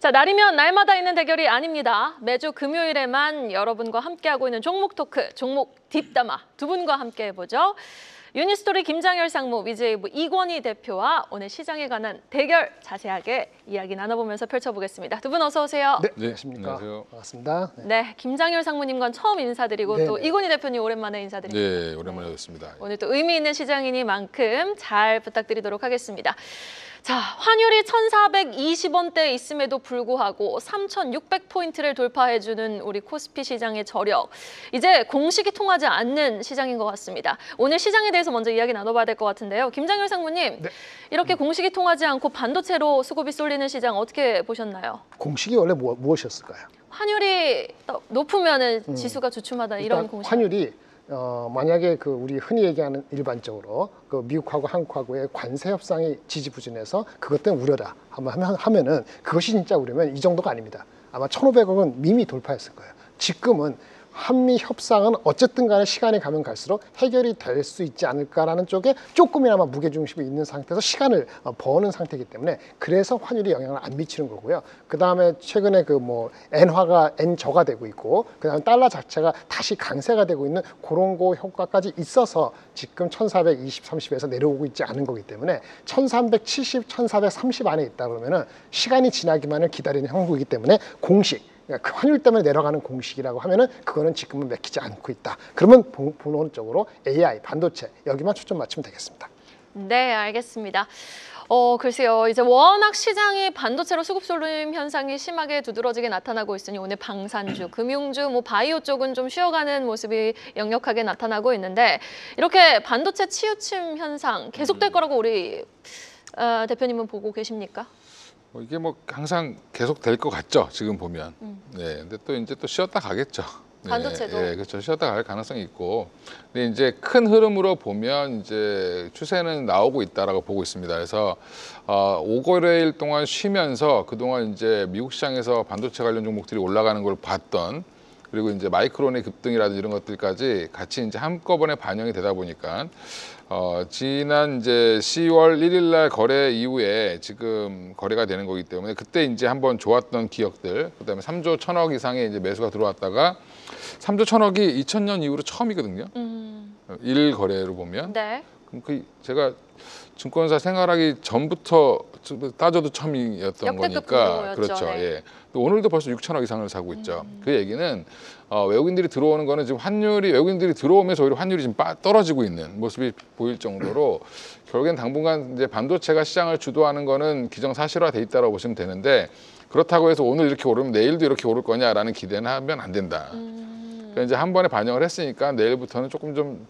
자, 날이면 날마다 있는 대결이 아닙니다. 매주 금요일에만 여러분과 함께하고 있는 종목 토크, 종목 뒷담화 두 분과 함께 해보죠. 유니스토리 김장열 상무, 위즈웨이브 이권희 대표와 오늘 시장에 관한 대결 자세하게 이야기 나눠보면서 펼쳐보겠습니다. 두 분 어서 오세요. 네, 안녕하십니까. 안녕하세요. 반갑습니다. 네, 김장열 상무님과는 처음 인사드리고 네네. 또 이권희 대표님 오랜만에 인사드립니다. 네, 오랜만에 뵙습니다. 오늘 또 의미 있는 시장이니만큼 잘 부탁드리도록 하겠습니다. 자, 환율이 1,420원대에 있음에도 불구하고 3,600포인트를 돌파해주는 우리 코스피 시장의 저력. 이제 공식이 통하지 않는 시장인 것 같습니다. 오늘 시장에 대해서 먼저 이야기 나눠봐야 될 것 같은데요. 김장열 상무님, 네. 이렇게 공식이 통하지 않고 반도체로 수급이 쏠리는 시장 어떻게 보셨나요? 공식이 원래 무엇이었을까요? 환율이 높으면 지수가 주춤하다 이런 일단 공식. 환율이 만약에 우리 흔히 얘기하는 일반적으로 미국하고 한국하고의 관세 협상이 지지부진해서 그것 때문에 우려다 하면은 그것이 진짜 우려면 이 정도가 아닙니다. 아마 1,500억은 이미 돌파했을 거예요. 지금은 한미 협상은 어쨌든 간에 시간이 가면 갈수록 해결이 될 수 있지 않을까라는 쪽에 조금이나마 무게중심이 있는 상태에서 시간을 버는 상태이기 때문에 그래서 환율이 영향을 안 미치는 거고요. 그 다음에 최근에 엔화가 엔저가 되고 있고 그 다음에 달러 자체가 다시 강세가 되고 있는 그런 거 효과까지 있어서 지금 1,420, 30에서 내려오고 있지 않은 거기 때문에 1,370, 1,430 안에 있다 그러면은 시간이 지나기만을 기다리는 형국이기 때문에 공식 그 환율 때문에 내려가는 공식이라고 하면은 그거는 지금은 맥히지 않고 있다. 그러면 본원적으로 AI, 반도체 여기만 초점 맞추면 되겠습니다. 네, 알겠습니다. 글쎄요. 이제 워낙 시장이 반도체로 수급 쏠림 현상이 심하게 두드러지게 나타나고 있으니 오늘 방산주, 금융주, 바이오 쪽은 좀 쉬어가는 모습이 역력하게 나타나고 있는데 이렇게 반도체 치우침 현상 계속될 거라고 우리 대표님은 보고 계십니까? 이게 항상 계속 될 것 같죠, 지금 보면. 네, 근데 또 이제 쉬었다 가겠죠. 네, 반도체도. 네, 그렇죠. 쉬었다 갈 가능성이 있고. 근데 이제 큰 흐름으로 보면 이제 추세는 나오고 있다라고 보고 있습니다. 그래서 5거래일 동안 쉬면서 그동안 이제 미국 시장에서 반도체 관련 종목들이 올라가는 걸 봤던 그리고 이제 마이크론의 급등이라든지 이런 것들까지 같이 이제 한꺼번에 반영이 되다 보니까 지난 이제 10월 1일 날 거래 이후에 지금 거래가 되는 거기 때문에 그때 이제 한번 좋았던 기억들, 그다음에 3조 1,000억 이상의 이제 매수가 들어왔다가 3조 1,000억이 2000년 이후로 처음이거든요. 1 거래로 보면. 네. 그럼 제가 증권사 생활하기 전부터 따져도 처음이었던 거니까. 그렇죠. 네. 예. 오늘도 벌써 6천억 이상을 사고 있죠. 그 얘기는 외국인들이 들어오는 거는 지금 외국인들이 들어오면서 오히려 환율이 지금 떨어지고 있는 모습이 보일 정도로 결국엔 당분간 이제 반도체가 시장을 주도하는 거는 기정사실화돼 있다고 보시면 되는데 그렇다고 해서 오늘 이렇게 오르면 내일도 이렇게 오를 거냐라는 기대는 하면 안 된다. 그러니까 이제 한 번에 반영을 했으니까 내일부터는 조금 좀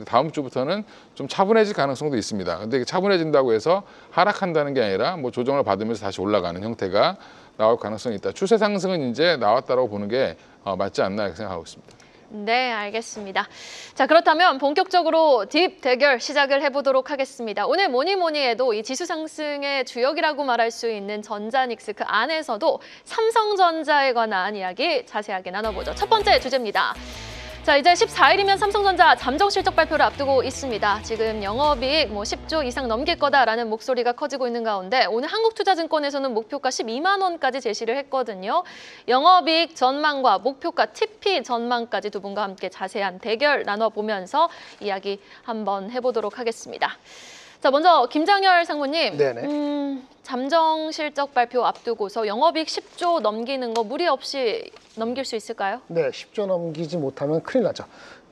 다음 주부터는 좀 차분해질 가능성도 있습니다. 근데 이게 차분해진다고 해서 하락한다는 게 아니라 조정을 받으면서 다시 올라가는 형태가 나올 가능성이 있다. 추세 상승은 이제 나왔다라고 보는 게 맞지 않나 이렇게 생각하고 있습니다. 네, 알겠습니다. 자, 그렇다면 본격적으로 딥 대결 시작을 해보도록 하겠습니다. 오늘 뭐니 해도 이 지수 상승의 주역이라고 말할 수 있는 전자닉스 그 안에서도 삼성전자에 관한 이야기 자세하게 나눠보죠. 첫 번째 주제입니다. 자, 이제 14일이면 삼성전자 잠정 실적 발표를 앞두고 있습니다. 지금 영업이익 10조 이상 넘길 거다라는 목소리가 커지고 있는 가운데 오늘 한국투자증권에서는 목표가 12만 원까지 제시를 했거든요. 영업이익 전망과 목표가 TP 전망까지 두 분과 함께 자세한 대결 나눠보면서 이야기 한번 해보도록 하겠습니다. 자, 먼저 김장열 상무님. 네네. 잠정 실적 발표 앞두고서 영업이익 10조 넘기는 거 무리 없이 넘길 수 있을까요? 네, 10조 넘기지 못하면 큰일 나죠.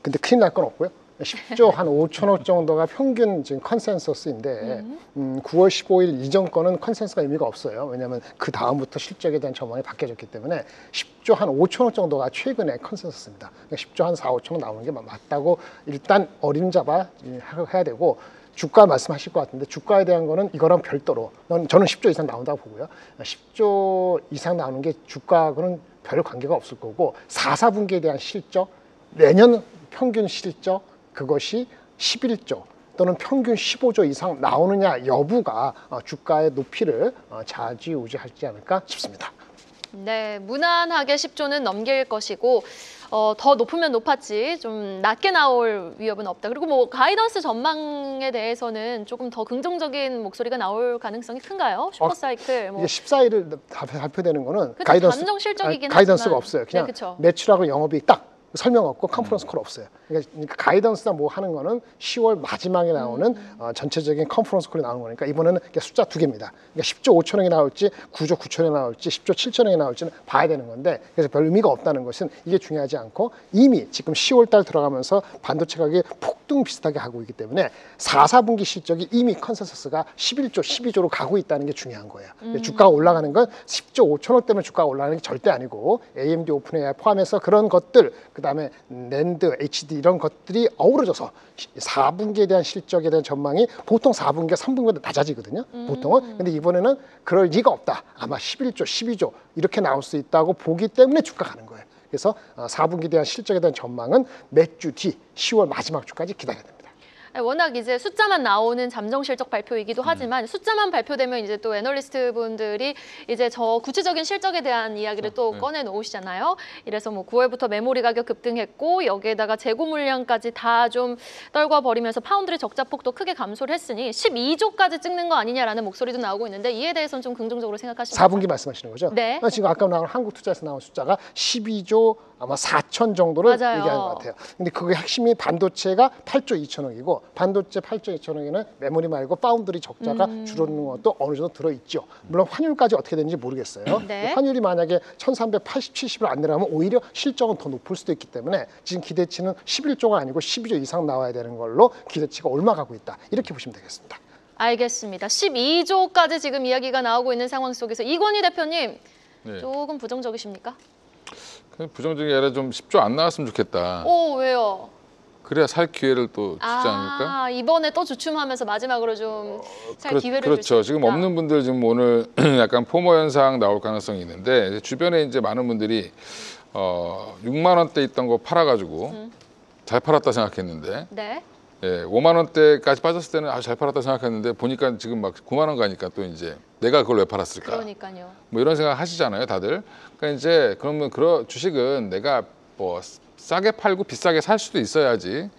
근데 큰일 날 건 없고요. 10조 한 5천억 정도가 평균 지금 컨센서스인데 9월 15일 이전 거는 컨센서스가 의미가 없어요. 왜냐하면 그 다음부터 실적에 대한 전망이 바뀌어졌기 때문에 10조 한 5천억 정도가 최근의 컨센서스입니다. 그러니까 10조 한 4, 5천억 나오는 게 맞다고 일단 어림잡아 해야 되고 주가 말씀하실 것 같은데 주가에 대한 거는 이거랑 별도로 저는 10조 이상 나온다고 보고요. 10조 이상 나오는 게 주가하고는 별 관계가 없을 거고 4, 4분기에 대한 실적, 내년 평균 실적 그것이 11조 또는 평균 15조 이상 나오느냐 여부가 주가의 높이를 좌지우지하지 않을까 싶습니다. 네, 무난하게 10조는 넘길 것이고 더 높으면 높았지 좀 낮게 나올 위협은 없다. 그리고 뭐 가이던스 전망에 대해서는 조금 더 긍정적인 목소리가 나올 가능성이 큰가요? 슈퍼사이클 뭐. 이게 14일을 발표되는 거는 그쵸, 가이던스, 감정 실적이긴 가이던스가 하지만. 없어요. 그냥 네, 그쵸. 매출하고 영업이 딱 설명 없고 컨퍼런스 콜 없어요. 그러니까 가이던스나 뭐 하는 거는 10월 마지막에 나오는 전체적인 컨퍼런스 콜이 나오는 거니까 이번에는 숫자 2개입니다. 그러니까 10조 5천억이 나올지 9조 9천억이 나올지 10조 7천억이 나올지는 봐야 되는 건데 그래서 별 의미가 없다는 것은 이게 중요하지 않고 이미 지금 10월 달 들어가면서 반도체 가격이 폭등 비슷하게 하고 있기 때문에 4, 4분기 실적이 이미 컨센서스가 11조, 12조로 가고 있다는 게 중요한 거예요. 주가가 올라가는 건 10조 5천억 때문에 주가가 올라가는 게 절대 아니고 AMD 오픈AI 포함해서 그런 것들 그다음에 낸드, HD 이런 것들이 어우러져서 4분기에 대한 실적에 대한 전망이 보통 4분기가 3분기보다 낮아지거든요. 보통은. 근데 이번에는 그럴 리가 없다. 아마 11조, 12조 이렇게 나올 수 있다고 보기 때문에 주가 가는 거예요. 그래서 4분기에 대한 실적에 대한 전망은 몇 주 뒤 10월 마지막 주까지 기다려야 됩니다. 워낙 이제 숫자만 나오는 잠정 실적 발표이기도 하지만 숫자만 발표되면 이제 또 애널리스트 분들이 이제 저 구체적인 실적에 대한 이야기를 또 꺼내 놓으시잖아요. 이래서 뭐 9월부터 메모리 가격 급등했고 여기에다가 재고 물량까지 다 좀 떨궈 버리면서 파운드리 적자 폭도 크게 감소를 했으니 12조까지 찍는 거 아니냐라는 목소리도 나오고 있는데 이에 대해서는 좀 긍정적으로 생각하시나요? 4분기 말씀하시는 거죠? 네. 지금 아까 나온 한국투자에서 나온 숫자가 12조 아마 4천 정도를 맞아요. 얘기하는 것 같아요. 근데 그게 핵심이 반도체가 8조 2천억이고 반도체 8조 2천억에는 메모리 말고 파운드리 적자가 줄어드는 것도 어느 정도 들어있죠. 물론 환율까지 어떻게 되는지 모르겠어요. 네. 환율이 만약에 1380, 70을 안 내려가면 오히려 실적은 더 높을 수도 있기 때문에 지금 기대치는 11조가 아니고 12조 이상 나와야 되는 걸로 기대치가 올라가고 있다. 이렇게 보시면 되겠습니다. 알겠습니다. 12조까지 지금 이야기가 나오고 있는 상황 속에서 이건희 대표님 네. 조금 부정적이십니까? 부정적인 아니라 좀 10조 안 나왔으면 좋겠다. 오, 왜요? 그래야 살 기회를 또 주지 않을까? 이번에 또 주춤하면서 마지막으로 좀 살 기회를 줄 수 그렇죠. 있다. 지금 없는 분들 지금 오늘 약간 포모 현상 나올 가능성이 있는데 주변에 이제 많은 분들이 6만 원대 있던 거 팔아가지고 잘 팔았다 생각했는데 네. 예, 5만 원대까지 빠졌을 때는 아주 잘 팔았다 생각했는데 보니까 지금 막 9만 원 가니까 또 이제 내가 그걸 왜 팔았을까? 그러니까요. 뭐 이런 생각 하시잖아요, 다들. 그러니까 이제 그러면 주식은 내가 뭐 싸게 팔고 비싸게 살 수도 있어야지.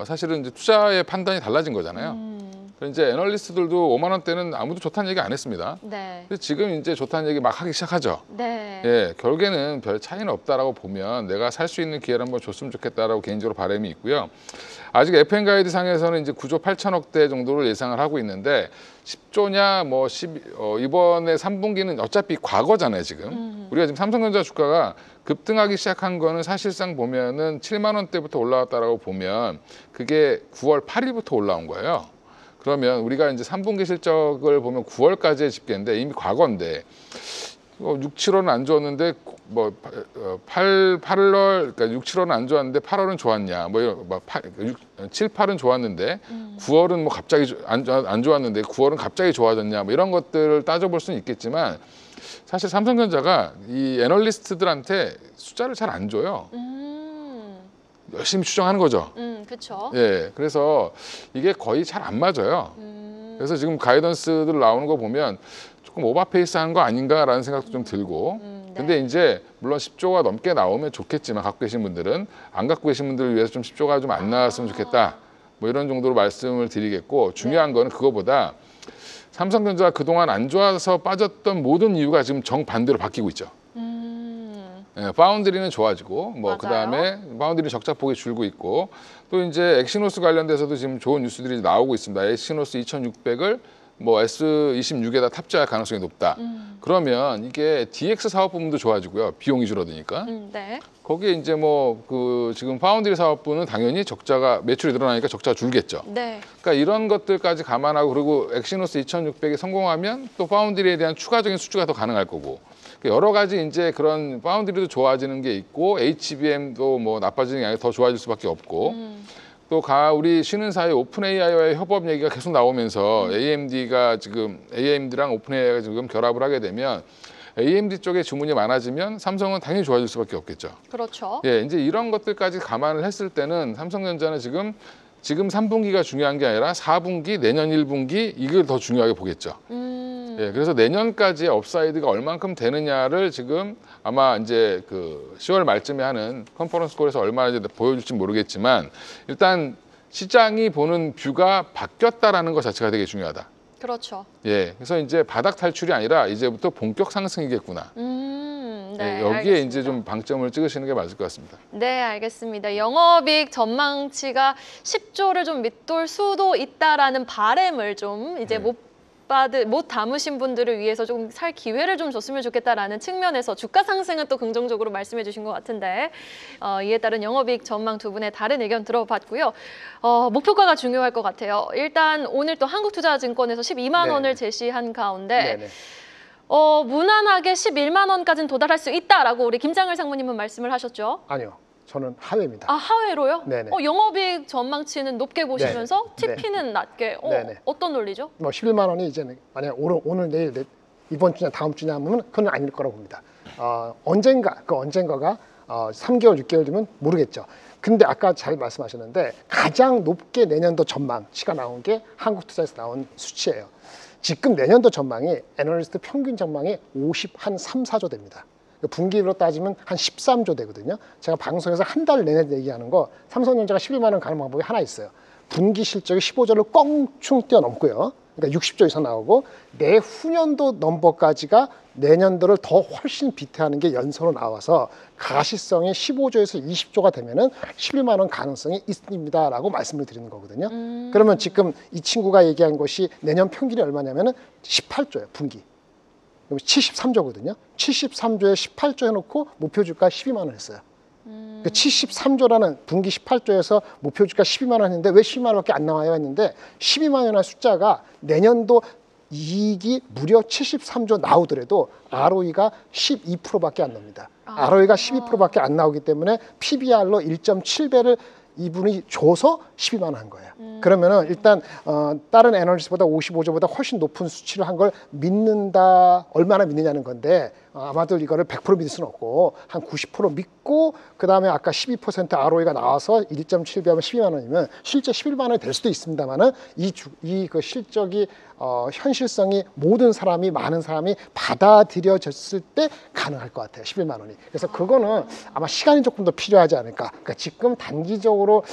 사실은 이제 투자의 판단이 달라진 거잖아요. 그래서 이제 애널리스트들도 5만 원대는 아무도 좋다는 얘기 안 했습니다. 네. 근데 지금 이제 좋다는 얘기 막 하기 시작하죠. 네. 예, 결국에는 별 차이는 없다라고 보면 내가 살 수 있는 기회를 한번 줬으면 좋겠다라고 개인적으로 바람이 있고요. 아직 FN 가이드 상에서는 이제 9조 8천억대 정도를 예상을 하고 있는데 10조냐 뭐 이번에 3분기는 어차피 과거잖아요, 지금. 우리가 지금 삼성전자 주가가 급등하기 시작한 거는 사실상 보면은 7만 원대부터 올라왔다라고 보면 그게 9월 8일부터 올라온 거예요. 그러면 우리가 이제 3분기 실적을 보면 9월까지의 집계인데 이미 과거인데 6, 7월은 안 좋았는데 뭐 8월 그러니까 6, 7월은 안 좋았는데 8월은 좋았냐 뭐 이런 7, 8은 좋았는데 9월은 뭐 갑자기 안 좋았는데 9월은 갑자기 좋아졌냐 뭐 이런 것들을 따져볼 수는 있겠지만 사실 삼성전자가 이 애널리스트들한테 숫자를 잘 안 줘요. 열심히 추정하는 거죠. 그렇죠. 예, 그래서 이게 거의 잘 안 맞아요. 그래서 지금 가이던스들 나오는 거 보면 조금 오버페이스한 거 아닌가라는 생각도 좀 들고. 네. 근데 이제 물론 10조가 넘게 나오면 좋겠지만 갖고 계신 분들은 안 갖고 계신 분들을 위해서 좀 10조가 좀 안 나왔으면 좋겠다. 뭐 이런 정도로 말씀을 드리겠고 중요한 거는 그거보다 삼성전자가 그동안 안 좋아서 빠졌던 모든 이유가 지금 정반대로 바뀌고 있죠. 예, 파운드리는 좋아지고 뭐 맞아요. 그다음에 파운드리 적자폭이 줄고 있고 또 이제 엑시노스 관련돼서도 지금 좋은 뉴스들이 나오고 있습니다. 엑시노스 2600을 뭐 S26에다 탑재할 가능성이 높다. 그러면 이게 DX 사업 부분도 좋아지고요. 비용이 줄어드니까. 네. 거기에 이제 뭐 그 지금 파운드리 사업부는 당연히 적자가 매출이 늘어나니까 적자가 줄겠죠. 네. 그러니까 이런 것들까지 감안하고 그리고 엑시노스 2600이 성공하면 또 파운드리에 대한 추가적인 수주가 더 가능할 거고 여러 가지 이제 그런 파운드리도 좋아지는 게 있고 HBM도 뭐 나빠지는 게 아니라 더 좋아질 수밖에 없고 또 우리 쉬는 사이 오픈 AI와의 협업 얘기가 계속 나오면서 AMD랑 오픈 AI가 지금 결합을 하게 되면 AMD 쪽에 주문이 많아지면 삼성은 당연히 좋아질 수밖에 없겠죠. 그렇죠. 예, 이제 이런 것들까지 감안을 했을 때는 삼성전자는 지금 3분기가 중요한 게 아니라 4분기, 내년 1분기 이걸 더 중요하게 보겠죠. 예, 그래서 내년까지의 업사이드가 얼만큼 되느냐를 지금 아마 이제 그 10월 말쯤에 하는 컨퍼런스 콜에서 얼마나 이제 보여줄지 모르겠지만 일단 시장이 보는 뷰가 바뀌었다라는 것 자체가 되게 중요하다. 그렇죠. 예, 그래서 이제 바닥 탈출이 아니라 이제부터 본격 상승이겠구나. 네, 예, 여기에 알겠습니다. 이제 좀 방점을 찍으시는 게 맞을 것 같습니다. 네, 알겠습니다. 영업이익 전망치가 10조를 좀 밑돌 수도 있다라는 바람을 좀 이제 네. 못 담으신 분들을 위해서 좀 살 기회를 좀 줬으면 좋겠다라는 측면에서 주가 상승은 또 긍정적으로 말씀해 주신 것 같은데 이에 따른 영업이익 전망 두 분의 다른 의견 들어봤고요. 목표가가 중요할 것 같아요. 일단 오늘 또 한국투자증권에서 12만 네. 원을 제시한 가운데 네네. 무난하게 11만 원까지는 도달할 수 있다라고 우리 김장을 상무님은 말씀을 하셨죠. 아니요, 저는 하회입니다. 아, 하회로요? 네네. 영업이익 전망치는 높게 보시면서 네. TP는 낮게. 네네. 어떤 논리죠? 뭐 11만 원이 이제는 만약 오늘 내일 이번 주냐 다음 주냐 하면 그건 아닐 거라고 봅니다. 언젠가가 3개월 6개월 뒤면 모르겠죠. 근데 아까 잘 말씀하셨는데 가장 높게 내년도 전망치가 나온 게 한국투자에서 나온 수치예요. 지금 내년도 전망이 애널리스트 평균 전망이 3, 4조 됩니다. 분기로 따지면 한 13조 되거든요. 제가 방송에서 한 달 내내 얘기하는 거 삼성전자가 12만 원 가는 방법이 하나 있어요. 분기 실적이 15조를 껑충 뛰어넘고요. 그러니까 60조 이상 나오고 내후년도 넘버까지가 내년도를 더 훨씬 비트하는 게 연서로 나와서 가시성이 15조에서 20조가 되면은 11만 원 가능성이 있습니다라고 말씀을 드리는 거거든요. 그러면 지금 이 친구가 얘기한 것이 내년 평균이 얼마냐면은 18조예요, 분기. 73조거든요. 73조에 18조 해놓고 목표 주가 12만 원 했어요. 73조라는 분기 18조에서 목표 주가 12만 원 했는데 왜 12만 원밖에 안 나와요 했는데 12만 원이라는 숫자가 내년도 이익이 무려 73조 나오더라도 ROE가 12%밖에 안 나옵니다. ROE가 12%밖에 안 나오기 때문에 PBR로 1.7배를 이분이 줘서 12만 원 한 거예요. 그러면은 일단 다른 애널리스트보다 55조보다 훨씬 높은 수치를 한 걸 믿는다, 얼마나 믿느냐는 건데 아마도 이거를 100% 믿을 수는 없고 한 90% 믿고 그다음에 아까 12% ROE가 나와서 1.7배 하면 12만 원이면 실제 11만 원이 될 수도 있습니다만은 이 그 실적이 현실성이 많은 사람이 받아들여졌을 때 가능할 것 같아요. 11만 원이. 그래서 그거는 아마 시간이 조금 더 필요하지 않을까. 그러니까 지금 단기적으로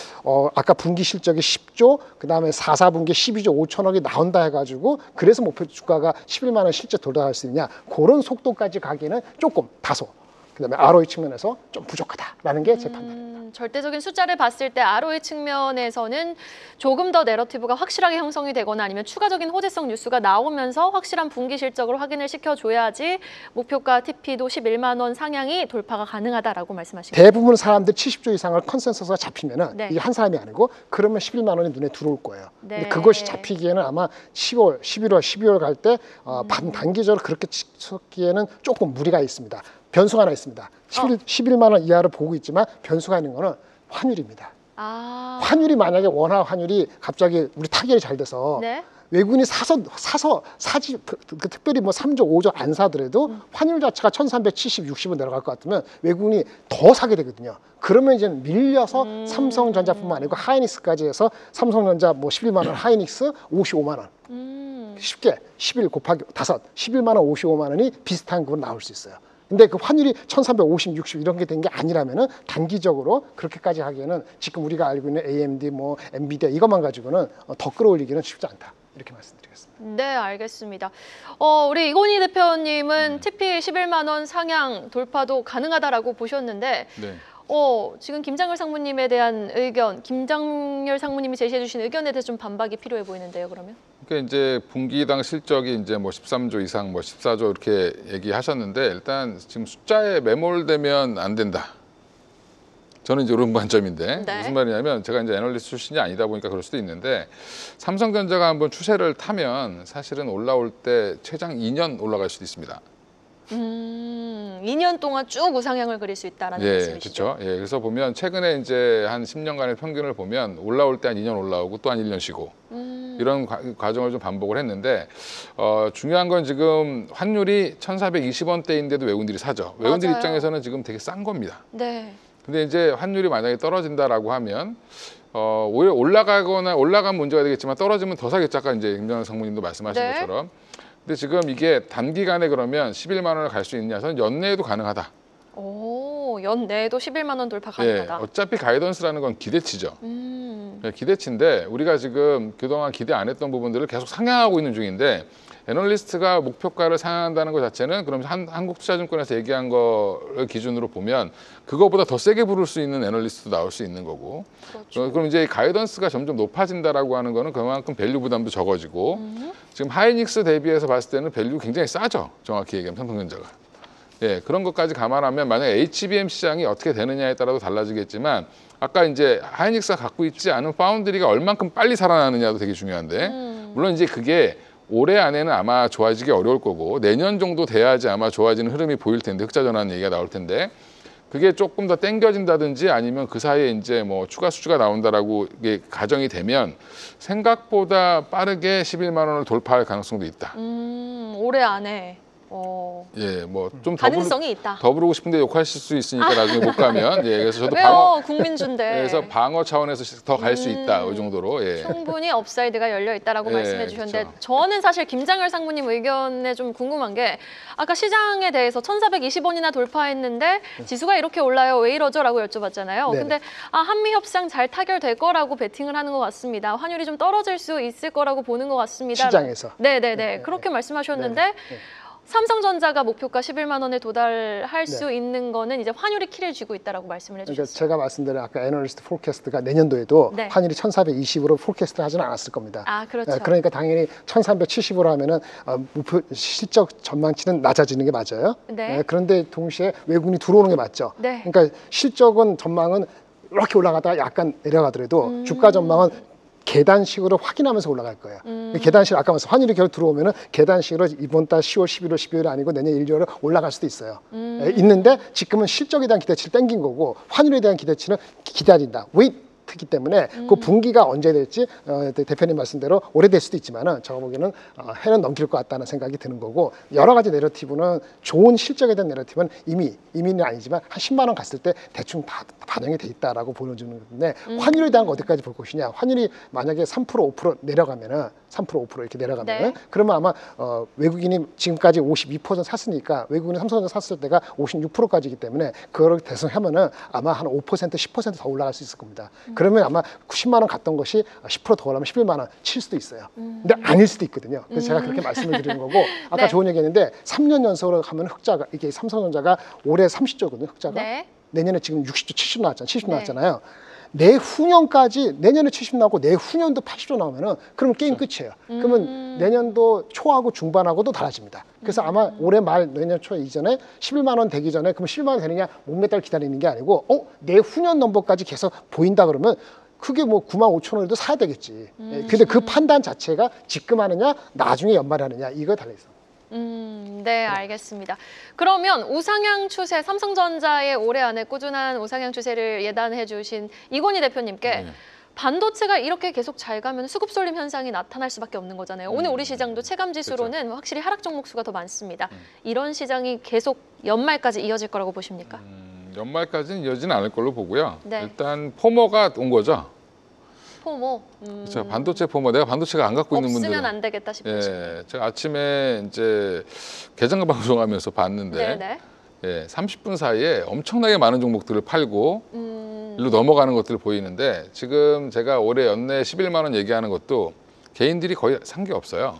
아까 분기 실적이 10조, 그다음에 4분기 12조 5천억이 나온다 해가지고 그래서 목표 주가가 11만 원 실제 도달할 수 있냐. 그런 속도까지 가기는 조금 다소. 그다음에 ROE 측면에서 좀 부족하다라는 게 제 판단입니다. 절대적인 숫자를 봤을 때 ROE 측면에서는 조금 더 내러티브가 확실하게 형성이 되거나 아니면 추가적인 호재성 뉴스가 나오면서 확실한 분기 실적으로 확인을 시켜줘야지 목표가 TP도 11만 원 상향이 돌파가 가능하다라고 말씀하신 거죠. 대부분 사람들 70조 이상을 컨센서스가 잡히면은 네. 이게 한 사람이 아니고 그러면 11만 원이 눈에 들어올 거예요. 네. 근데 그것이 잡히기에는 아마 10월, 11월, 12월 갈 때 단기적으로 그렇게 찍기에는 조금 무리가 있습니다. 변수가 하나 있습니다. 11만 원 이하를 보고 있지만 변수가 있는 거는 환율입니다. 환율이 만약에 원화 환율이 갑자기 우리 타결이 잘 돼서 네. 외국인이 사지 특별히 뭐 3조, 5조 안 사더라도 환율 자체가 1370, 60은 내려갈 것 같으면 외국인이 더 사게 되거든요. 그러면 이제 밀려서 삼성전자뿐만 아니고 하이닉스까지 해서 삼성전자 뭐 11만 원, 하이닉스 55만 원. 쉽게 11 곱하기 5, 11만 원, 55만 원이 비슷한 거 나올 수 있어요. 근데 그 환율이 1350, 60 이런 게 된 게 아니라면은 단기적으로 그렇게까지 하기에는 지금 우리가 알고 있는 AMD, 뭐 엔비디아 이것만 가지고는 더 끌어올리기는 쉽지 않다. 이렇게 말씀드리겠습니다. 네, 알겠습니다. 우리 이건희 대표님은 TP 11만 원 상향 돌파도 가능하다라고 보셨는데 네. 지금 김장열 상무님에 대한 의견, 김장열 상무님이 제시해 주신 의견에 대해서 좀 반박이 필요해 보이는데요, 그러면? 그러니까 이제 분기당 실적이 이제 뭐 13조 이상, 뭐 14조 이렇게 얘기하셨는데 일단 지금 숫자에 매몰되면 안 된다. 저는 이제 이런 관점인데 네. 무슨 말이냐면 제가 이제 애널리스트 출신이 아니다 보니까 그럴 수도 있는데 삼성전자가 한번 추세를 타면 사실은 올라올 때 최장 2년 올라갈 수도 있습니다. 2년 동안 쭉 우상향을 그릴 수 있다라는 예, 말씀이시죠? 그렇죠. 예, 그래서 보면 최근에 이제 한 10년간의 평균을 보면 올라올 때 한 2년 올라오고 또 한 1년 쉬고 이런 과정을 좀 반복을 했는데 중요한 건 지금 환율이 1,420원대인데도 외국인들이 사죠. 외국인들 맞아요. 입장에서는 지금 되게 싼 겁니다. 네. 근데 이제 환율이 만약에 떨어진다라고 하면 오히려 올라간 문제가 되겠지만 떨어지면 더 사겠죠. 아까 이제 김정은 상무님도 말씀하신 네. 것처럼 근데 지금 이게 단기간에 그러면 11만 원을 갈 수 있냐? 저는 연내에도 가능하다. 오, 연내에도 11만 원 돌파 예, 가능하다. 어차피 가이던스라는 건 기대치죠. 음. 예, 기대치인데 우리가 지금 그동안 기대 안 했던 부분들을 계속 상향하고 있는 중인데 애널리스트가 목표가를 상향한다는 것 자체는 그럼 한국투자증권에서 얘기한 거를 기준으로 보면 그거보다 더 세게 부를 수 있는 애널리스트도 나올 수 있는 거고 그렇죠. 그럼 이제 가이던스가 점점 높아진다라고 하는 거는 그만큼 밸류 부담도 적어지고 지금 하이닉스 대비해서 봤을 때는 밸류 굉장히 싸죠. 정확히 얘기하면 삼성전자가. 예, 그런 것까지 감안하면 만약에 HBM 시장이 어떻게 되느냐에 따라도 달라지겠지만 아까 이제 하이닉스가 갖고 있지 않은 파운드리가 얼만큼 빨리 살아나느냐도 되게 중요한데 물론 이제 그게 올해 안에는 아마 좋아지기 어려울 거고 내년 정도 돼야지 아마 좋아지는 흐름이 보일 텐데 흑자 전환 얘기가 나올 텐데 그게 조금 더 땡겨진다든지 아니면 그 사이에 이제 뭐 추가 수주가 나온다라고 이게 가정이 되면 생각보다 빠르게 11만 원을 돌파할 가능성도 있다. 올해 안에 예, 뭐 좀 가능성이 있다. 더 부르고 싶은데 욕하실 수 있으니까 나중에 못 가면 예, 그래서 저도 왜요? 국민주인데. 그래서 방어 차원에서 더 갈 수 있다 이 정도로 예. 충분히 업사이드가 열려 있다라고 예, 말씀해 주셨는데 그렇죠. 저는 사실 김장열 상무님 의견에 좀 궁금한 게 아까 시장에 대해서 1,420원이나 돌파했는데 지수가 이렇게 올라요. 왜 이러죠?라고 여쭤봤잖아요. 네네. 근데 한미 협상 잘 타결될 거라고 베팅을 하는 것 같습니다. 환율이 좀 떨어질 수 있을 거라고 보는 것 같습니다. 시장에서. 네네네. 그렇게 말씀하셨는데 네. 삼성전자가 목표가 11만 원에 도달할 수 네. 있는 거는 이제 환율이 키를 쥐고 있다라고 말씀을 그러니까 해주셨어요. 제가 말씀드린 아까 애널리스트 포캐스트가 내년도에도 네. 환율이 1,420으로 포캐스트를 하지는 않았을 겁니다. 아, 그렇죠. 그러니까 당연히 1,370으로 하면은 목표 실적 전망치는 낮아지는 게 맞아요. 네. 그런데 동시에 외국인이 들어오는 게 맞죠. 네. 그러니까 실적은 전망은 이렇게 올라가다가 약간 내려가더라도 주가 전망은 계단식으로 확인하면서 올라갈 거예요. 계단식 아까 말씀 환율이 결국 들어오면은 계단식으로 이번 달 10월, 11월, 12월이 아니고 내년 1, 2월에 올라갈 수도 있어요. 있는데 지금은 실적에 대한 기대치를 땡긴 거고 환율에 대한 기대치는 기다린다. 웨이트이기 때문에 그 분기가 언제 될지 대표님 말씀대로 오래될 수도 있지만은 제가 보기에는 해는 넘길 것 같다는 생각이 드는 거고 여러 가지 내러티브는 좋은 실적에 대한 내러티브는 이미는 아니지만 한 10만 원 갔을 때 대충 다 반영이 돼 있다라고 보여주는 건데 환율에 대한 거 어디까지 볼 것이냐 환율이 만약에 3% 5% 내려가면은 3% 5% 이렇게 내려가면은 네. 그러면 아마 외국인이 지금까지 52% 샀으니까 외국인이 삼성전자 샀을 때가 56%까지이기 때문에 그거를 대성하면은 아마 한 5% 10% 더 올라갈 수 있을 겁니다. 그러면 아마 90만 원 갔던 것이 10% 더 올라면 11만 원 칠 수도 있어요. 근데 아닐 수도 있거든요. 그래서 제가 그렇게 말씀을 드리는 거고 아까 네. 좋은 얘기했는데 3년 연속으로 하면 흑자가 이게 삼성전자가 올해 30조거든요. 흑자가 네. 내년에 지금 60조 70 나왔잖아요. 70 네. 나왔잖아요. 내후년까지 내년에 70 나오고 내후년도 80조 나오면은 그러면 게임 끝이에요. 그러면 내년도 초하고 중반하고도 달라집니다. 그래서 아마 올해 말 내년 초 이전에 11만 원 되기 전에 그럼 11만 원 되느냐 못 몇 달 기다리는 게 아니고 내후년 넘버까지 계속 보인다 그러면 그게 뭐 9만 5천 원에도 사야 되겠지. 근데 그 판단 자체가 지금 하느냐 나중에 연말에 하느냐 이거에 달려 있어. 네, 알겠습니다. 그러면 우상향 추세, 삼성전자의 올해 안에 꾸준한 우상향 추세를 예단해 주신 이건희 대표님께 네. 반도체가 이렇게 계속 잘 가면 수급 쏠림 현상이 나타날 수밖에 없는 거잖아요. 오늘 우리 시장도 체감 지수로는 확실히 하락 종목 수가 더 많습니다. 이런 시장이 계속 연말까지 이어질 거라고 보십니까? 연말까지는 이어지는 않을 걸로 보고요. 네. 일단 포머가 온 거죠. 포모. 그렇죠. 반도체 포머. 내가 반도체가 안 갖고 있는 없으면 분들은 안 되겠다 싶으시고. 예, 제가 아침에 이제 개장 방송하면서 봤는데 네네. 예, 30분 사이에 엄청나게 많은 종목들을 팔고 음, 일로 넘어가는 것들을 보이는데 지금 제가 올해 연내 11만 원 얘기하는 것도 개인들이 거의 산 게 없어요.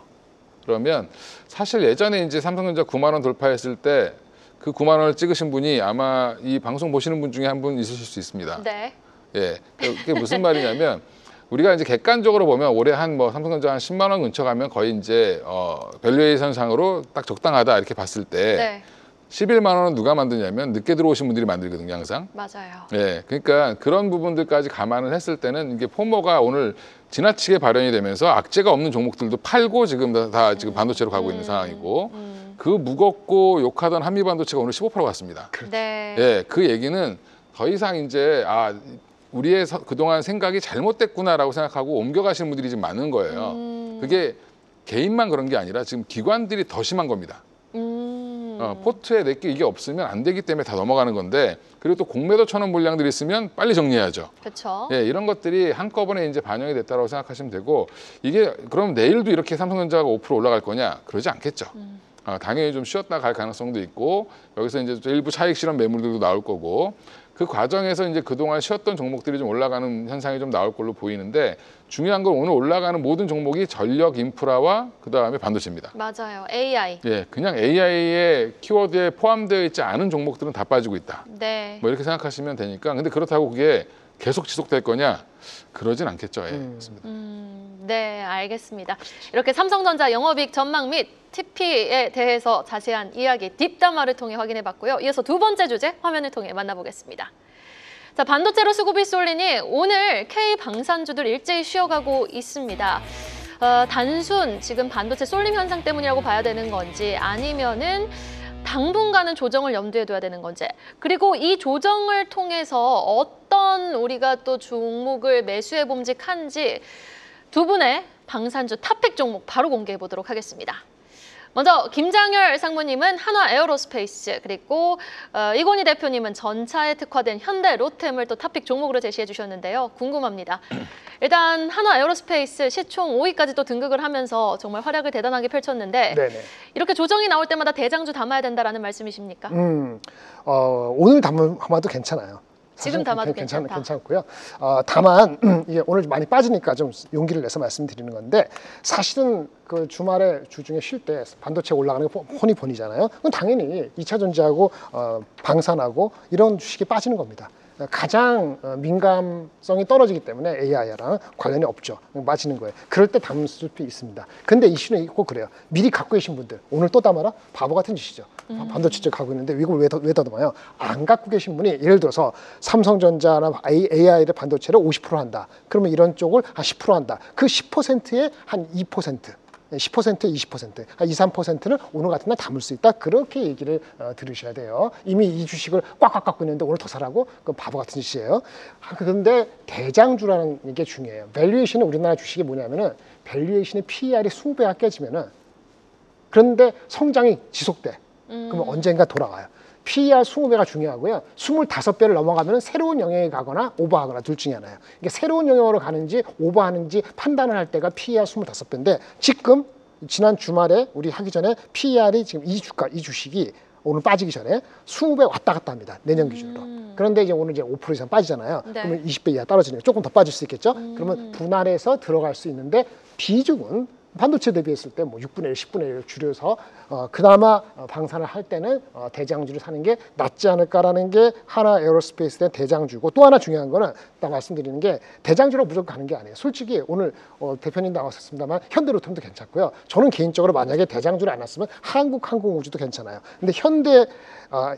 그러면 사실 예전에 이제 삼성전자 9만 원 돌파했을 때 그 9만 원을 찍으신 분이 아마 이 방송 보시는 분 중에 한 분 있으실 수 있습니다. 네. 예, 그게 무슨 말이냐면 우리가 이제 객관적으로 보면 올해 한 뭐 삼성전자 한 10만 원 근처 가면 거의 이제 밸류에이션 상으로 딱 적당하다 이렇게 봤을 때 네. 11만 원은 누가 만드냐면 늦게 들어오신 분들이 만들거든요, 항상. 맞아요. 예, 그러니까 그런 부분들까지 감안을 했을 때는 이게 포머가 오늘 지나치게 발현이 되면서 악재가 없는 종목들도 팔고 지금 다 지금 반도체로 가고 있는 상황이고 그 무겁고 욕하던 한미 반도체가 오늘 15% 갔습니다. 네. 예, 그 얘기는 더 이상 이제 우리의 그동안 생각이 잘못됐구나라고 생각하고 옮겨가시는 분들이 지금 많은 거예요. 그게 개인만 그런 게 아니라 지금 기관들이 더 심한 겁니다. 포트에 내게 이게 없으면 안 되기 때문에 다 넘어가는 건데 그리고 또 공매도 천원 물량들이 있으면 빨리 정리해야죠. 그렇죠. 예, 이런 것들이 한꺼번에 이제 반영이 됐다고 생각하시면 되고 이게 그럼 내일도 이렇게 삼성전자가 5% 올라갈 거냐? 그러지 않겠죠. 당연히 좀 쉬었다 갈 가능성도 있고 여기서 이제 또 일부 차익 실현 매물들도 나올 거고 그 과정에서 이제 그동안 쉬었던 종목들이 좀 올라가는 현상이 좀 나올 걸로 보이는데 중요한 건 오늘 올라가는 모든 종목이 전력 인프라와 그다음에 반도체입니다. 맞아요. AI. 예, 그냥 AI의 키워드에 포함되어 있지 않은 종목들은 다 빠지고 있다. 네. 뭐 이렇게 생각하시면 되니까 근데 그렇다고 그게 계속 지속될 거냐? 그러진 않겠죠. 예, 그렇습니다. 네, 알겠습니다. 이렇게 삼성전자 영업이익 전망 및 TP에 대해서 자세한 이야기 딥담화를 통해 확인해봤고요. 이어서 두 번째 주제 화면을 통해 만나보겠습니다. 자, 반도체로 수급이 쏠리니 오늘 K방산주들 일제히 쉬어가고 있습니다. 단순 지금 반도체 쏠림 현상 때문이라고 봐야 되는 건지 아니면은 당분간은 조정을 염두에 둬야 되는 건지 그리고 이 조정을 통해서 어떤 우리가 또 종목을 매수해 봄직한지 두 분의 방산주 탑픽 종목 바로 공개해 보도록 하겠습니다. 먼저 김장열 상무님은 한화 에어로스페이스 그리고 이건희 대표님은 전차에 특화된 현대 로템을 또 탑픽 종목으로 제시해 주셨는데요. 궁금합니다. 일단 한화 에어로스페이스 시총 5위까지 또 등극을 하면서 정말 활약을 대단하게 펼쳤는데 네네. 이렇게 조정이 나올 때마다 대장주 담아야 된다라는 말씀이십니까? 오늘 담아도 괜찮아요. 지금 담아도 괜찮다. 괜찮고요. 다만 이게 오늘 많이 빠지니까 좀 용기를 내서 말씀드리는 건데 사실은 그 주말에 주중에 쉴 때 반도체 올라가는 거 훤히 보이잖아요. 그건 당연히 2차 전지하고 방산하고 이런 주식이 빠지는 겁니다. 가장 민감성이 떨어지기 때문에 AI랑 관련이 없죠. 빠지는 거예요. 그럴 때 담을 수 있습니다. 근데 이슈는 꼭 그래요. 미리 갖고 계신 분들 오늘 또 담아라? 바보 같은 짓이죠. 반도체 쪽 가고 있는데 이걸 왜 더듬어요? 안 갖고 계신 분이 예를 들어서 삼성전자나 AI를 반도체를 50% 한다. 그러면 이런 쪽을 한 10% 한다. 그 10%에 한 2%. 10%, 20%, 한 2, 3%는 오늘 같은 날 담을 수 있다. 그렇게 얘기를 들으셔야 돼요. 이미 이 주식을 꽉꽉 갖고 있는데 오늘 더 사라고? 그건 바보 같은 짓이에요. 그런데 대장주라는 게 중요해요. 밸류에이션은 우리나라 주식이 뭐냐면은 밸류에이션의 PER이 20배가 깨지면은 그런데 성장이 지속돼. 그러면 언젠가 돌아가요. PER 20배가 중요하고요. 25배를 넘어가면 새로운 영역에 가거나 오버하거나 둘 중에 하나예요. 이게 새로운 영역으로 가는지 오버하는지 판단을 할 때가 PER 25배인데 지금 지난 주말에 우리 하기 전에 PER이 지금 이 주식이 오늘 빠지기 전에 20배 왔다 갔다 합니다. 내년 기준으로. 그런데 이제 오늘 이제 5% 이상 빠지잖아요. 네. 그러면 20배 이하 떨어지니까 조금 더 빠질 수 있겠죠. 그러면 분할해서 들어갈 수 있는데 비중은 반도체 대비했을 때 뭐 6분의 1, 10분의 1을 줄여서 그나마 방산을 할 때는 대장주를 사는 게 낫지 않을까라는 게 하나 에어로스페이스의 대장주고 또 하나 중요한 거는 딱 말씀드리는 게 대장주로 무조건 가는 게 아니에요. 솔직히 오늘 대표님 나왔었습니다만 현대로템도 괜찮고요. 저는 개인적으로 만약에 대장주를 안 왔으면 한국항공우주도 괜찮아요. 근데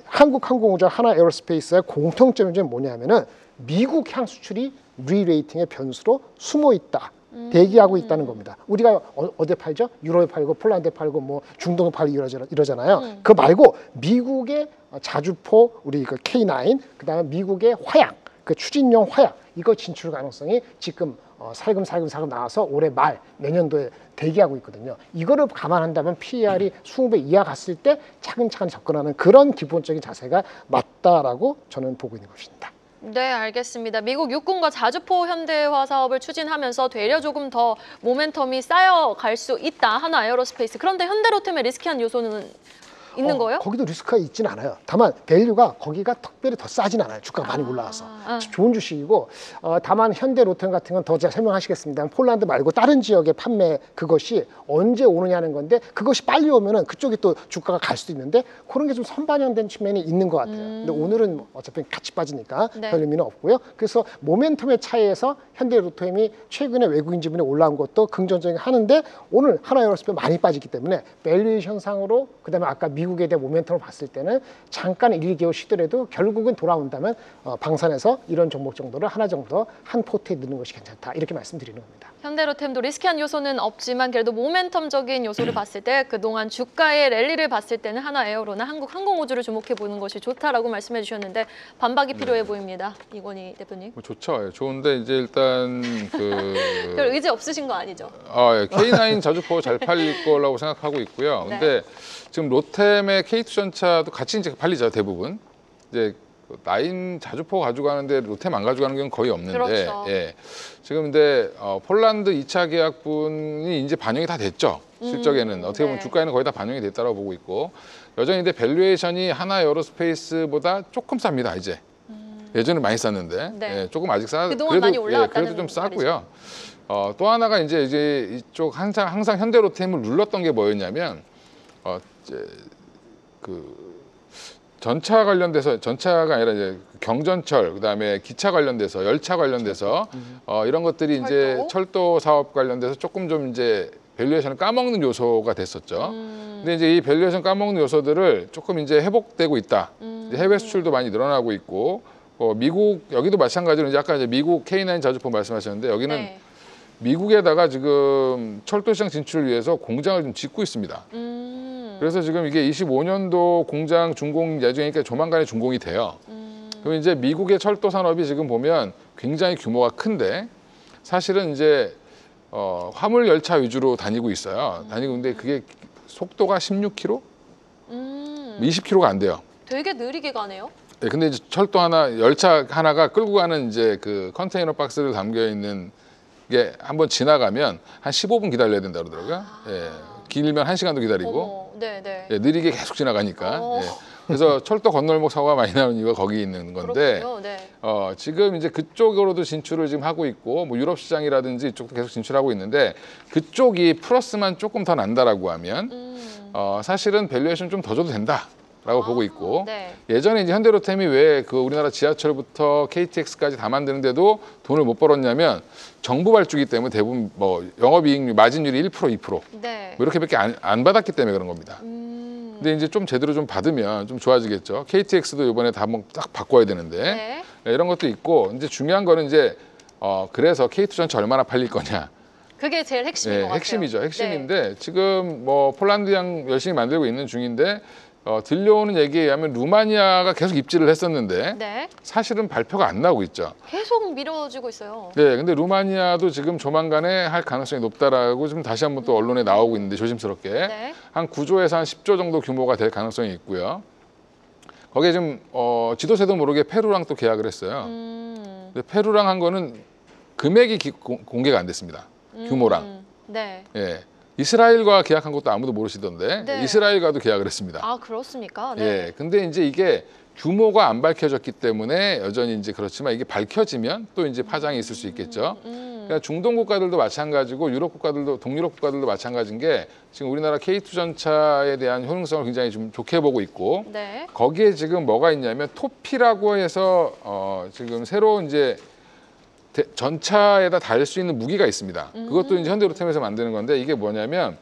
한국항공우주와 하나 에어로스페이스의 공통점이 뭐냐면은 미국 향 수출이 리레이팅의 변수로 숨어 있다. 대기하고 있다는 겁니다. 우리가 어디에 팔죠? 유럽에 팔고 폴란드에 팔고 뭐 중동에 팔고 이러잖아요. 그거 말고 미국의 자주포 우리 그 K9 그다음에 미국의 화약 그 추진용 화약 이거 진출 가능성이 지금 살금살금 나와서 올해 말 내년도에 대기하고 있거든요. 이거를 감안한다면 PER이 20배 이하 갔을 때 차근차근 접근하는 그런 기본적인 자세가 맞다라고 저는 보고 있는 것입니다. 네, 알겠습니다. 미국 육군과 자주포 현대화 사업을 추진하면서 되려 조금 더 모멘텀이 쌓여갈 수 있다. 한화 에어로스페이스. 그런데 현대로템의 리스키한 요소는 있는 거예요? 거기도 리스크가 있지는 않아요. 다만 밸류가 거기가 특별히 더 싸진 않아요. 주가가 많이 올라와서. 좋은 주식이고 다만 현대로템 같은 건 더 제가 설명하시겠습니다. 폴란드 말고 다른 지역의 판매 그것이 언제 오느냐는 건데 그것이 빨리 오면은 그쪽이 또 주가가 갈 수도 있는데 그런 게 좀 선반영된 측면이 있는 것 같아요. 근데 오늘은 어차피 같이 빠지니까 네. 별 의미는 없고요. 그래서 모멘텀의 차이에서 현대로템이 최근에 외국인 지분이 올라온 것도 긍정적인 하는데 오늘 하나에어로스페이스 많이 빠지기 때문에 밸류에이션상으로 그다음에 아까 미국에 대한 모멘텀을 봤을 때는 잠깐 1, 2개월 쉬더라도 결국은 돌아온다면 방산해서 이런 종목 정도를 하나 정도 한 포트에 넣는 것이 괜찮다. 이렇게 말씀드리는 겁니다. 현대로템도 리스키한 요소는 없지만 그래도 모멘텀적인 요소를 봤을 때 그동안 주가의 랠리를 봤을 때는 하나 에어로나 한국항공우주를 주목해 보는 것이 좋다라고 말씀해 주셨는데 반박이 필요해 보입니다. 이건희 대표님. 뭐 좋죠. 좋은데 이제 일단 별 의지 없으신 거 아니죠? K9 자주포 잘 팔릴 거라고 생각하고 있고요. 근데 지금 롯데 로템의 K2 전차도 같이 이제 팔리죠, 대부분. 이제 라인 자주포 가져가는데 로템 안 가져가는 경우는 거의 없는데, 그렇죠. 예. 지금 근데 폴란드 2차 계약분이 이제 반영이 다 됐죠. 실적에는 어떻게 보면 네. 주가에는 거의 다 반영이 됐다고 보고 있고, 여전히 근데 밸류에이션이 하나 에어로스페이스보다 조금 쌉니다 이제. 예전에 많이 쌌는데, 네. 예, 조금 아직 싸. 그동안 많이 올라왔다는 그래도 좀 싸고요. 또 하나가 이제 이쪽 항상 현대로템을 눌렀던 게 뭐였냐면, 이제 전차 관련돼서 전차가 아니라 이제 경전철, 그다음에 기차 관련돼서 열차 관련돼서 이런 것들이 이제 철도 사업 관련돼서 조금 좀 이제 밸류에이션을 까먹는 요소가 됐었죠. 근데 이제 이 밸류에이션 까먹는 요소들을 조금 이제 회복되고 있다. 이제 해외 수출도 많이 늘어나고 있고, 미국 여기도 마찬가지로 이제 아까 이제 미국 K9 자주포 말씀하셨는데 여기는 네. 미국에다가 지금 철도 시장 진출을 위해서 공장을 좀 짓고 있습니다. 그래서 지금 이게 25년도 공장 준공 예정이니까 조만간에 준공이 돼요. 그럼 이제 미국의 철도 산업이 지금 보면 굉장히 규모가 큰데 사실은 이제 화물 열차 위주로 다니고 있어요. 다니고 있는데 그게 속도가 16km, 20km가 안 돼요. 되게 느리게 가네요. 네, 근데 이제 철도 하나, 열차 하나가 끌고 가는 이제 그 컨테이너 박스를 담겨 있는 게 한번 지나가면 한 15분 기다려야 된다 그러더라고요. 예, 길면 1시간도 기다리고, 네네. 예, 느리게 계속 지나가니까. 예. 그래서 철도 건널목 사고가 많이 나는 이유가 거기 있는 건데, 그렇군요. 네. 지금 이제 그쪽으로도 진출을 지금 하고 있고, 뭐 유럽 시장이라든지 이쪽도 계속 진출하고 있는데, 그쪽이 플러스만 조금 더 난다라고 하면, 사실은 밸류에이션 좀 더 줘도 된다라고 보고 있고, 네. 예전에 이제 현대로템이 왜 그 우리나라 지하철부터 KTX까지 다 만드는데도 돈을 못 벌었냐면 정부 발주기 때문에 대부분 뭐 영업이익률, 마진율이 1%, 2% 네. 뭐 이렇게밖에 안 받았기 때문에 그런 겁니다. 근데 이제 좀 제대로 좀 받으면 좀 좋아지겠죠. KTX도 이번에 다 한번 딱 바꿔야 되는데 네. 이런 것도 있고 이제 중요한 거는 이제 그래서 K2 전차 얼마나 팔릴 거냐. 그게 제일 핵심인 것 같아요. 핵심이죠. 네. 핵심인데 지금 뭐 폴란드양 열심히 만들고 있는 중인데 들려오는 얘기에 의하면 루마니아가 계속 입지를 했었는데 네. 사실은 발표가 안 나오고 있죠. 계속 미뤄지고 있어요. 네, 근데 루마니아도 지금 조만간에 할 가능성이 높다라고 지금 다시 한번 또 언론에 나오고 있는데 조심스럽게 네. 한 9조에서 한 10조 정도 규모가 될 가능성이 있고요. 거기에 지금 지도새도 모르게 페루랑 또 계약을 했어요. 근데 페루랑 한 거는 금액이 공개가 안 됐습니다. 규모랑. 네. 예. 이스라엘과 계약한 것도 아무도 모르시던데 네. 이스라엘과도 계약을 했습니다. 아, 그렇습니까? 네. 예. 근데 이제 이게 규모가 안 밝혀졌기 때문에 여전히 이제 그렇지만 이게 밝혀지면 또 이제 파장이 있을 수 있겠죠. 그러니까 중동 국가들도 마찬가지고 유럽 국가들도 동유럽 국가들도 마찬가지인 게 지금 우리나라 K2 전차에 대한 효능성을 굉장히 좀 좋게 보고 있고 네. 거기에 지금 뭐가 있냐면 토피라고 해서 지금 새로 이제 전차에다 달 수 있는 무기가 있습니다. 그것도 이제 현대로템에서 만드는 건데 이게 뭐냐면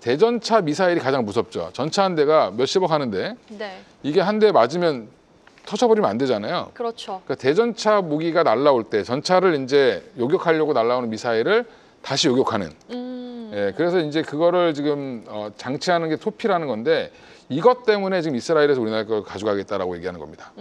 대전차 미사일이 가장 무섭죠. 전차 한 대가 몇십억 하는데 네. 이게 한 대 맞으면 터져버리면 안 되잖아요. 그렇죠. 그러니까 대전차 무기가 날라올 때 전차를 이제 요격하려고 날라오는 미사일을 다시 요격하는. 예, 그래서 이제 그거를 지금 장치하는 게 토피라는 건데 이것 때문에 지금 이스라엘에서 우리나라 걸 가져가겠다라고 얘기하는 겁니다.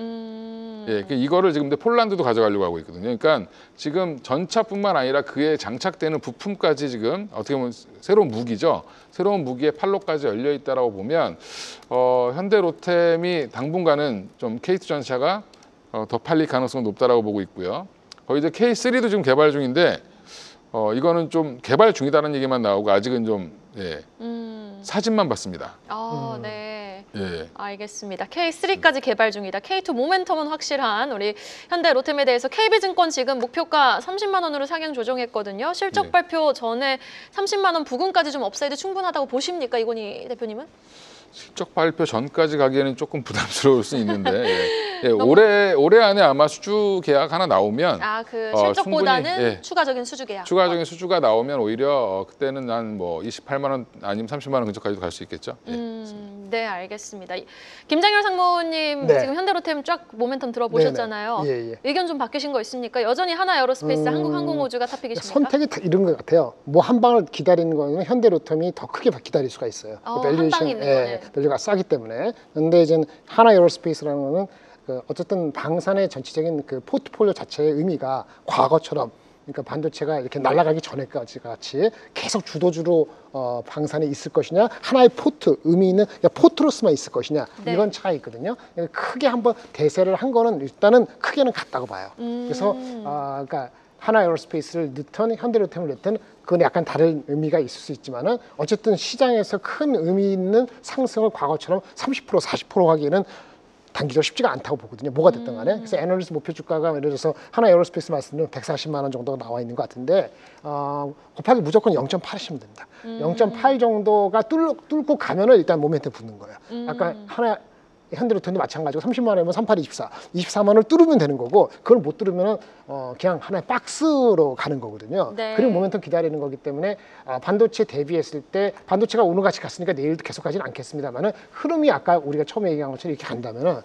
예, 이거를 지금 근데 폴란드도 가져가려고 하고 있거든요. 그러니까 지금 전차뿐만 아니라 그에 장착되는 부품까지 지금 어떻게 보면 새로운 무기죠. 새로운 무기의 판로까지 열려 있다라고 보면 현대로템이 당분간은 좀 K2 전차가 더 팔릴 가능성이 높다라고 보고 있고요. 거기 이제 K3도 지금 개발 중인데 이거는 좀 개발 중이다는 얘기만 나오고 아직은 좀 사진만 봤습니다. 아, 네. 예. 알겠습니다. K3까지 개발 중이다. K2 모멘텀은 확실한 우리 현대로템에 대해서 KB증권 지금 목표가 30만 원으로 상향 조정했거든요. 실적 네. 발표 전에 30만 원 부근까지 좀 업사이드 충분하다고 보십니까, 이건희 대표님은? 실적 발표 전까지 가기에는 조금 부담스러울 수 있는데 올해 안에 아마 수주 계약 하나 나오면 아, 그 실적보다는 충분히, 예. 추가적인 수주 계약. 추가적인 수주가 나오면 오히려 그때는 한 뭐 28만 원 아니면 30만 원 근처까지도 갈 수 있겠죠. 예. 네, 알겠습니다. 김장열 상무님 네. 지금 현대로템 쫙 모멘텀 들어보셨잖아요. 네네. 예, 예. 의견 좀 바뀌신 거 있습니까? 여전히 하나에어로스페이스, 한국항공우주가 탑픽이십니까? 선택이 다 이런 것 같아요. 뭐 한 방을 기다리는 거는 현대로템이 더 크게 기다릴 수가 있어요. 한 방이 있는 거네. 밸류가 싸기 때문에. 그런데 이제 하나에어로스페이스라는 거는 어쨌든 방산의 전체적인 그 포트폴리오 자체의 의미가 과거처럼 그러니까 반도체가 이렇게 날아가기 전에까지 같이 계속 주도주로 방산에 있을 것이냐, 하나의 포트, 의미 있는 포트로서만 있을 것이냐, 네. 이런 차이 있거든요. 크게 한번 대세를 한 거는 일단은 크게는 같다고 봐요. 그래서 그러니까 하나 에어로스페이스를 넣든 현대로템을 넣든 그건 약간 다른 의미가 있을 수 있지만은 어쨌든 시장에서 큰 의미 있는 상승을 과거처럼 30% 40% 하기에는 단기적으로 쉽지가 않다고 보거든요. 뭐가 됐든 간에. 그래서 애널리스트 목표 주가가 예를 들어서 하나 에어로스페이스 말씀드리면 140만 원 정도가 나와 있는 것 같은데 곱하기 무조건 0.8이시면 됩니다. 0.8 정도가 뚫고 가면은 일단 모멘텀 붙는 거예요. 아까 하나 현대로템도 마찬가지고 30만 원이면 38, 24, 24만 원을 뚫으면 되는 거고 그걸 못 뚫으면 그냥 하나의 박스로 가는 거거든요. 네. 그리고 모멘텀 기다리는 거기 때문에 반도체 대비했을 때 반도체가 오늘 같이 갔으니까 내일도 계속 가지는 않겠습니다만은 흐름이 아까 우리가 처음에 얘기한 것처럼 이렇게 간다면은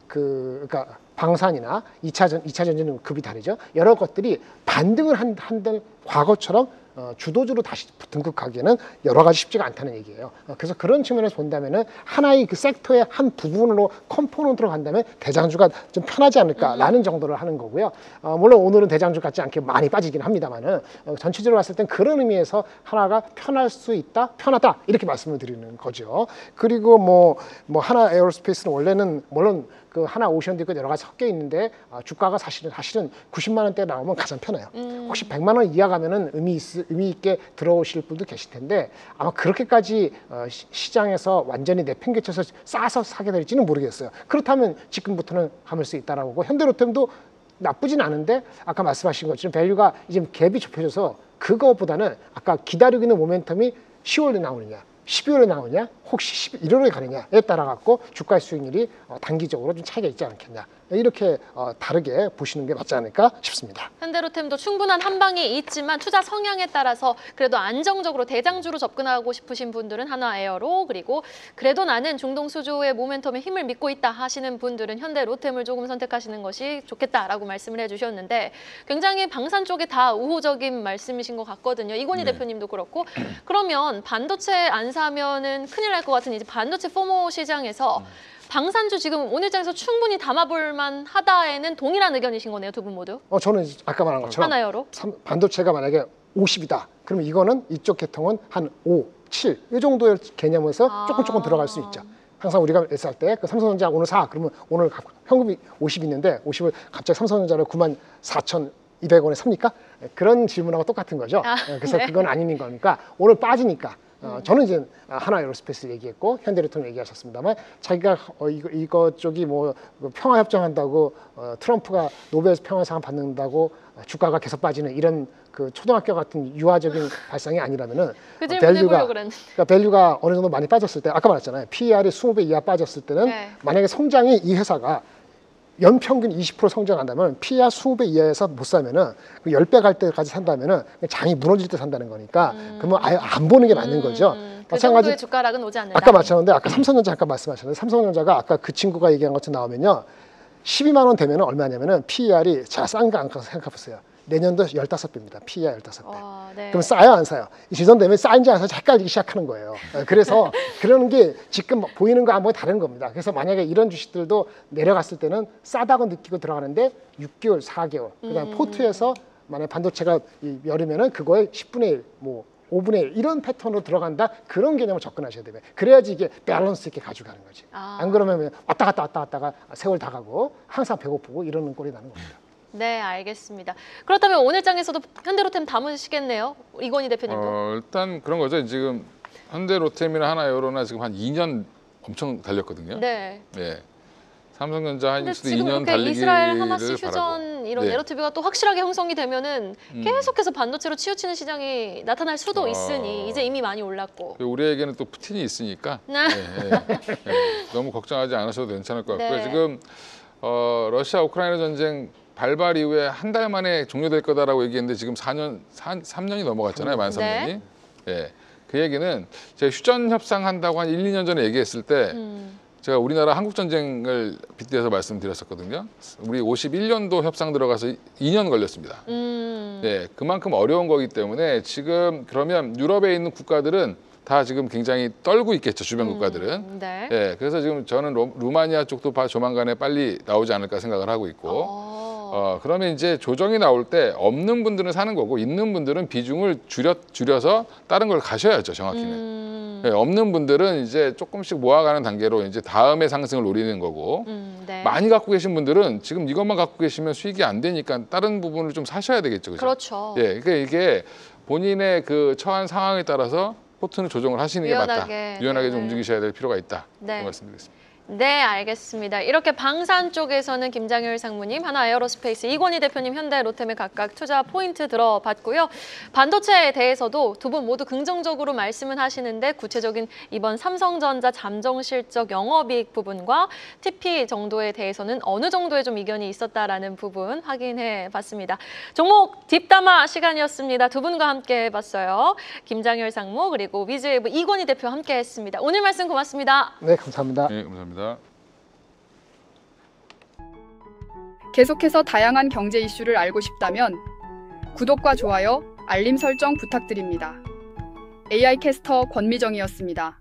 그러니까 방산이나 2차 전지는 급이 다르죠. 여러 것들이 반등을 한들 과거처럼 주도주로 다시 등극하기에는 여러 가지 쉽지가 않다는 얘기예요. 그래서 그런 측면에서 본다면은 하나의 그 섹터의 한 부분으로 컴포넌트로 간다면 대장주가 좀 편하지 않을까라는 정도를 하는 거고요. 물론 오늘은 대장주 같지 않게 많이 빠지긴 합니다만은 전체적으로 봤을 땐 그런 의미에서 하나가 편할 수 있다, 편하다 이렇게 말씀을 드리는 거죠. 그리고 뭐 하나 에어로스페이스는 원래는 물론 그 하나 오션도 있고 여러 가지 섞여 있는데 주가가 사실은 90만 원대 나오면 가장 편해요. 혹시 100만 원 이하 가면은 의미 있게 들어오실 분도 계실 텐데 아마 그렇게까지 시장에서 완전히 내팽개쳐서 싸서 사게 될지는 모르겠어요. 그렇다면 지금부터는 감을 수 있다라고 하고 현대로템도 나쁘진 않은데 아까 말씀하신 것처럼 밸류가 이제 갭이 좁혀져서 그거보다는 아까 기다리고 있는 모멘텀이 10월에 나오느냐 12월에 나오냐 혹시 11월에 가느냐에 따라 갖고 주가 수익률이 단기적으로 좀 차이가 있지 않겠냐 이렇게 다르게 보시는 게 맞지 않을까 싶습니다. 현대로템도 충분한 한방이 있지만 투자 성향에 따라서 그래도 안정적으로 대장주로 접근하고 싶으신 분들은 하나에어로 그리고 그래도 나는 중동 수주의 모멘텀에 힘을 믿고 있다 하시는 분들은 현대로템을 조금 선택하시는 것이 좋겠다라고 말씀을 해주셨는데 굉장히 방산 쪽에 다 우호적인 말씀이신 것 같거든요. 이건희 네. 대표님도 그렇고 그러면 반도체 안 사면은 큰일 날 것 같은 이제 반도체 포모 시장에서 방산주 지금 오늘장에서 충분히 담아볼 만하다에는 동일한 의견이신 거네요, 두 분 모두. 저는 아까 말한 것처럼 하나여로. 반도체가 만약에 50이다. 그러면 이거는 이쪽 계통은 한 5, 7 이 정도의 개념에서 조금 들어갈 수 있죠. 항상 우리가 살 때 그 삼성전자 오늘 사 그러면 오늘 현금이 50 있는데 50을 갑자기 삼성전자를 94,200원에 삽니까? 그런 질문하고 똑같은 거죠. 그래서 네. 그건 아닌 거니까 오늘 빠지니까 저는 이제 하나 에어로스페이스 얘기했고 현대로템 얘기하셨습니다만 자기가 이거 쪽이 뭐 평화 협정한다고 트럼프가 노벨 평화상 받는다고 주가가 계속 빠지는 이런 그 초등학교 같은 유아적인 발상이 아니라면은 그 질문 해보려고 그랬는데. 그러니까 밸류가 어느 정도 많이 빠졌을 때 아까 말했잖아요. PER이 20배 이하 빠졌을 때는 네. 만약에 성장이 이 회사가 연평균 20% 성장한다면 PER 20배 이하에서 못 사면은 그 10배 갈 때까지 산다면은 장이 무너질 때 산다는 거니까 그러면 아예 안 보는 게 맞는 거죠. 그 정도의 주가락은 오지 않는다. 아까 마찬가지인데 아까 삼성전자 아까 말씀하셨는데 삼성전자가 아까 그 친구가 얘기한 것처럼 나오면요. 12만 원 되면 얼마냐면은 PER이 자 싼 거 안 생각해 보세요. 내년도 15배입니다. PER 15배. 네. 그럼 싸요 안 싸요? 이 지선되면 싸인지 안 싸인지 헷갈리기 시작하는 거예요. 그래서 그러는 게 지금 보이는 거하고 다른 겁니다. 그래서 만약에 이런 주식들도 내려갔을 때는 싸다고 느끼고 들어가는데 6개월, 4개월 그다음 포트에서 만약 반도체가 열리면은 그거의 10분의 1, 뭐 5분의 1 이런 패턴으로 들어간다 그런 개념을 접근하셔야 돼요. 그래야지 이게 밸런스 있게 가져가는 거지. 안 그러면 왔다 갔다가 세월 다 가고 항상 배고프고 이러는 꼴이 나는 겁니다. 네, 알겠습니다. 그렇다면 오늘장에서도 현대로템 담으시겠네요, 이건희 대표님도. 일단 그런 거죠. 지금 현대로템이나 하나에어로나 지금 한 2년 엄청 달렸거든요. 네. 네. 삼성전자 한 근데 수도 지금 2년 이렇게 이스라엘 달리기를 하마스 바라고. 휴전 이런 네. 내러티브가 또 확실하게 형성이 되면은 계속해서 반도체로 치우치는 시장이 나타날 수도 있으니 이제 이미 많이 올랐고. 우리에게는 또 푸틴이 있으니까 네. 너무 걱정하지 않으셔도 괜찮을 것 같고요. 네. 지금 러시아 우크라이나 전쟁 발발 이후에 한 달 만에 종료될 거다라고 얘기했는데 지금 3년이 넘어갔잖아요. 만 3년이. 네. 예. 그 얘기는 제가 휴전 협상 한다고 한 1, 2년 전에 얘기했을 때 제가 우리나라 한국 전쟁을 빗대서 말씀드렸었거든요. 우리 51년도 협상 들어가서 2년 걸렸습니다. 네, 그만큼 어려운 거기 때문에 지금 그러면 유럽에 있는 국가들은 다 지금 굉장히 떨고 있겠죠. 주변 국가들은. 네. 네, 그래서 지금 저는 루마니아 쪽도 조만간에 빨리 나오지 않을까 생각을 하고 있고 그러면 이제 조정이 나올 때 없는 분들은 사는 거고 있는 분들은 비중을 줄여서 다른 걸 가셔야죠, 정확히는. 네, 없는 분들은 이제 조금씩 모아가는 단계로 이제 다음에 상승을 노리는 거고 네. 많이 갖고 계신 분들은 지금 이것만 갖고 계시면 수익이 안 되니까 다른 부분을 좀 사셔야 되겠죠, 그죠? 그렇죠. 예, 그러니까 이게 본인의 그 처한 상황에 따라서 포트는 조정을 하시는 게 맞다. 유연하게 좀 움직이셔야 될 필요가 있다. 네. 말씀드리겠습니다. 네, 알겠습니다. 이렇게 방산 쪽에서는 김장열 상무님, 하나 에어로스페이스 이권희 대표님, 현대 로템에 각각 투자 포인트 들어봤고요. 반도체에 대해서도 두 분 모두 긍정적으로 말씀은 하시는데 구체적인 이번 삼성전자 잠정 실적 영업이익 부분과 TP 정도에 대해서는 어느 정도의 좀 이견이 있었다라는 부분 확인해 봤습니다. 종목 딥담화 시간이었습니다. 두 분과 함께 해봤어요. 김장열 상무 그리고 위즈웨이브 이권희 대표 함께 했습니다. 오늘 말씀 고맙습니다. 네, 감사합니다. 네, 감사합니다. 계속해서 다양한 경제 이슈를 알고 싶다면 구독과 좋아요, 알림 설정 부탁드립니다. AI 캐스터 권미정이었습니다.